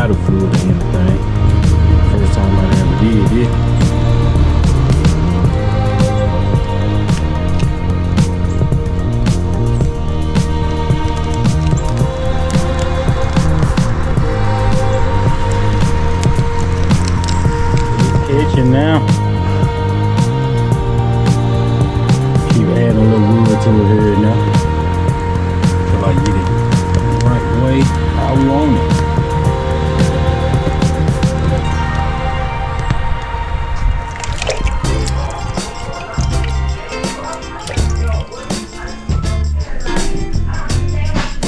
body fluid or anything. First time I ever did it. Catching now. Keep adding a little wood to it here now. Till I get it the right way I want it.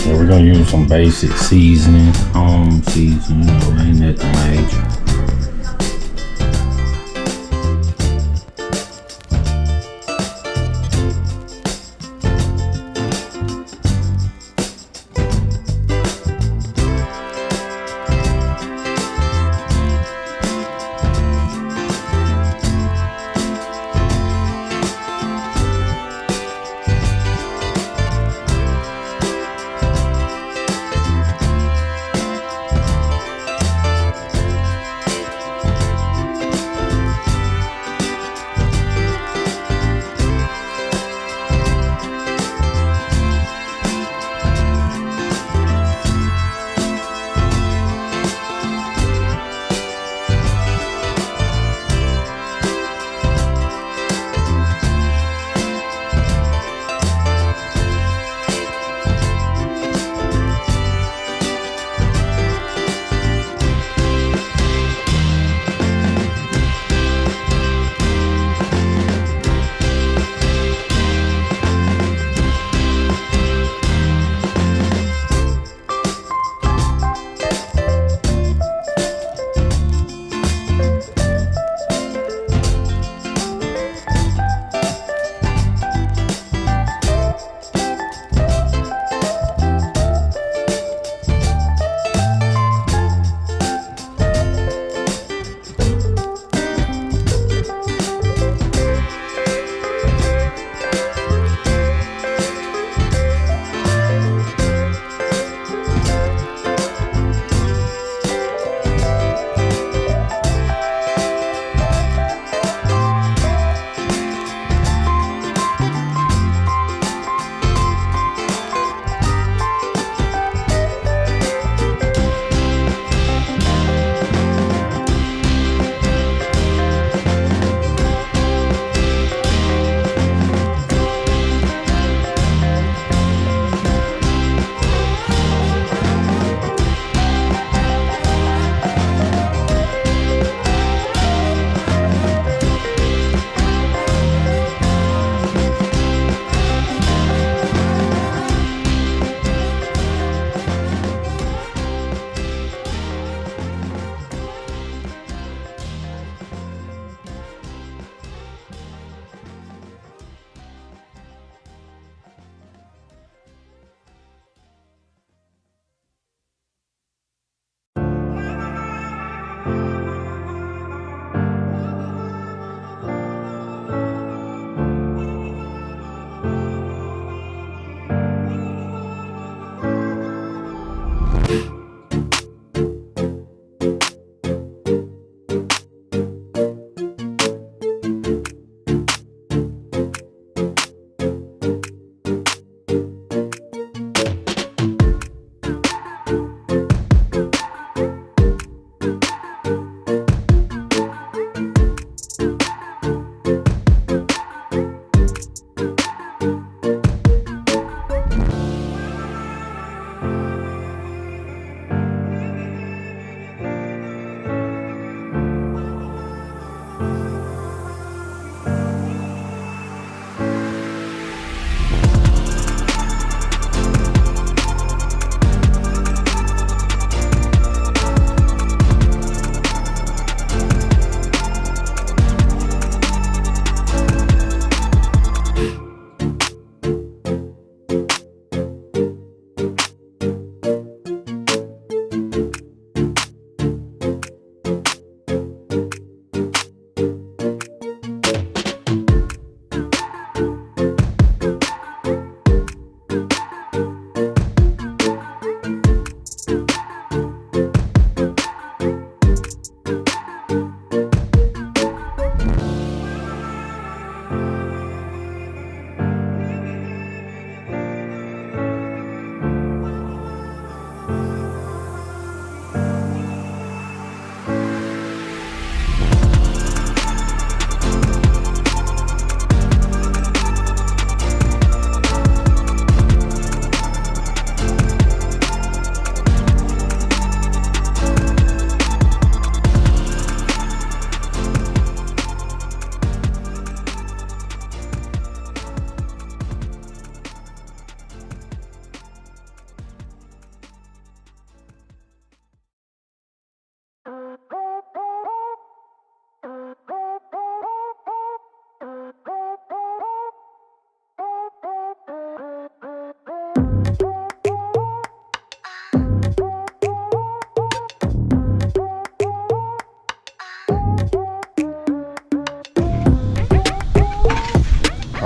Yeah, we're gonna use some basic seasoning, home seasoning, ain't nothing major.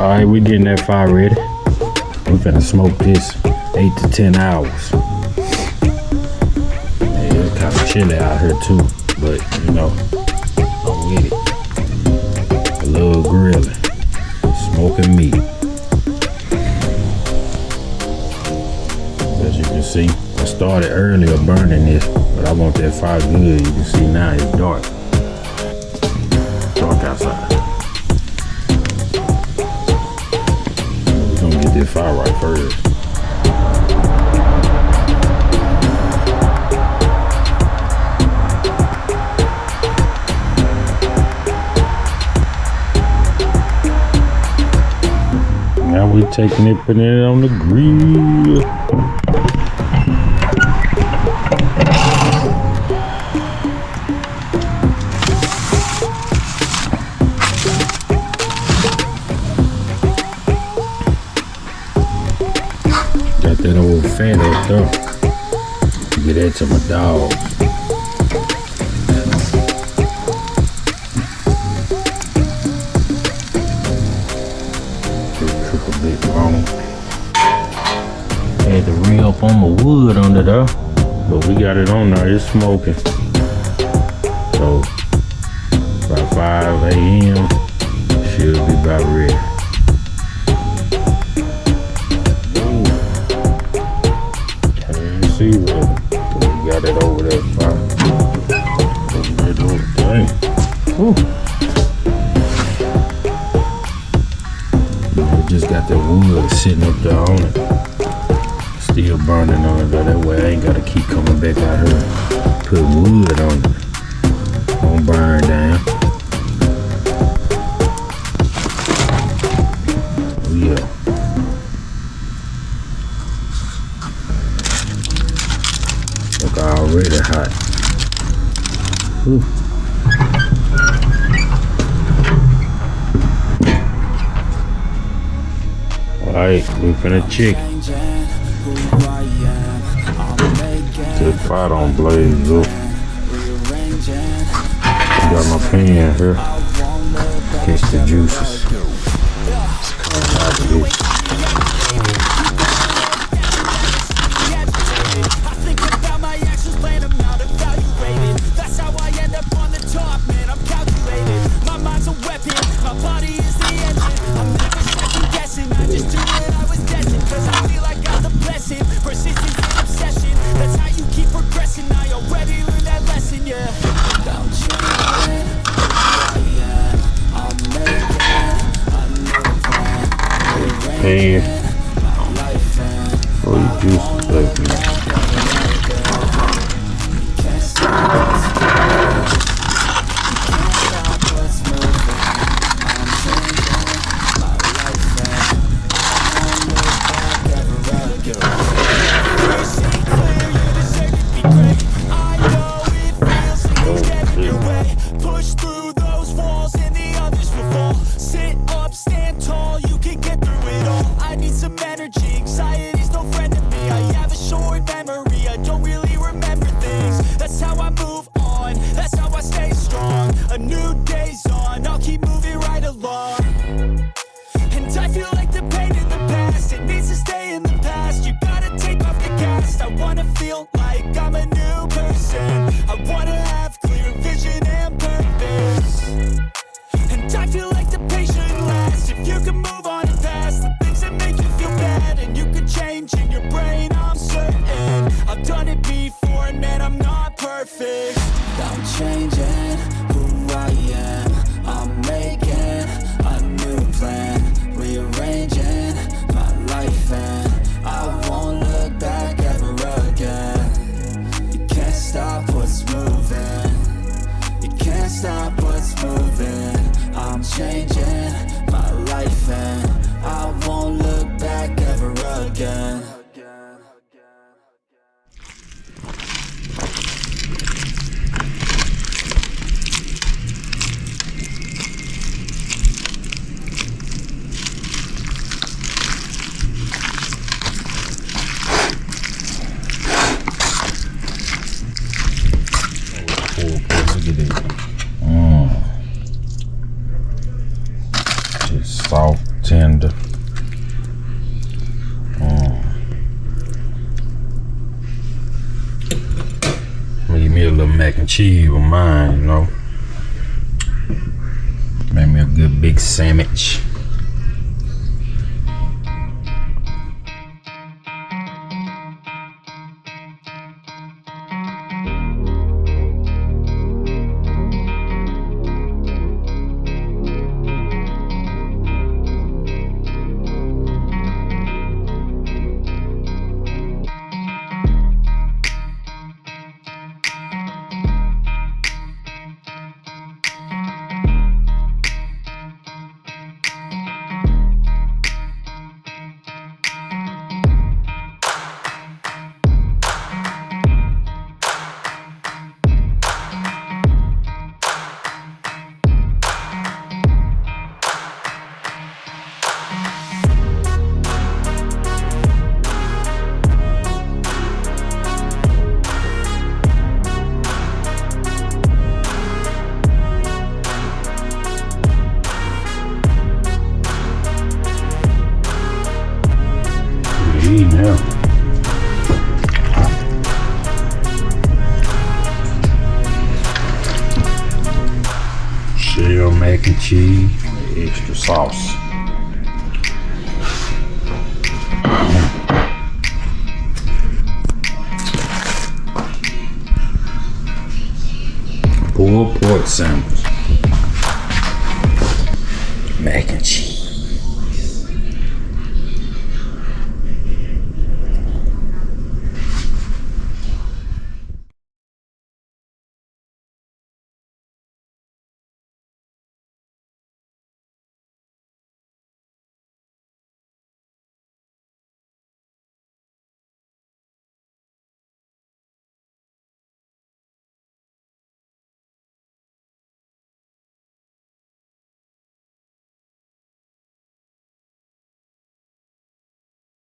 Alright, we getting that fire ready. We finna smoke this 8 to 10 hours. Yeah, it's kind of chilly out here too, but you know, I'm with it. I love grilling, smoking meat. As you can see, I started earlier burning this, but I want that fire good. You can see now it's dark. Dark outside. We're gonna get this fire right first. Now we taking it, putting it on the grill. Got that old fat up there. Get that to my dog. Had to re-up on my wood under there, but we got it on now. It's smoking. So by 5 a.m. should be about ready. Can't even see really. We got it over that fire. Over that little thing. Whew. Just got that wood sitting up there on it. Still burning on it, though. That way I ain't gotta keep coming back out here. Put wood on it. Won't burn down. Oh yeah. Look, already hot. Whew. Alright, we finna check. This fire don't blaze up. Got my pan here. Catch the juices. Coming out of this. Hey, oh, you juice like me. Push through those walls and the others will fall. Sit up, stand tall, you can get through it all. I need some energy, anxiety's no friend to me. I have a short memory, I don't really remember things. That's how I move on, that's how I stay strong. A new day's on, I'll keep moving right along. And I feel like the pain in the past, it needs to stay in the past. You gotta take off the cast. I wanna feel like I'm a new person. I wanna have clear vision and purpose. And I feel like the patient lasts. If you can move on and past the things that make you feel bad, and you can change in your brain, I'm certain. I've done it before and man, I'm not perfect. I'm changing who I am. I'm making a new plan. Rearranging my life and I won't look back ever again. You can't stop what's moving. You can't stop what's moving. I'm changing my life and I won't look back ever again. little mac and cheese with mine, you know. Make me a good big sandwich. Now. Shell mac and cheese, extra sauce. Pulled pork sandwich, mac and cheese.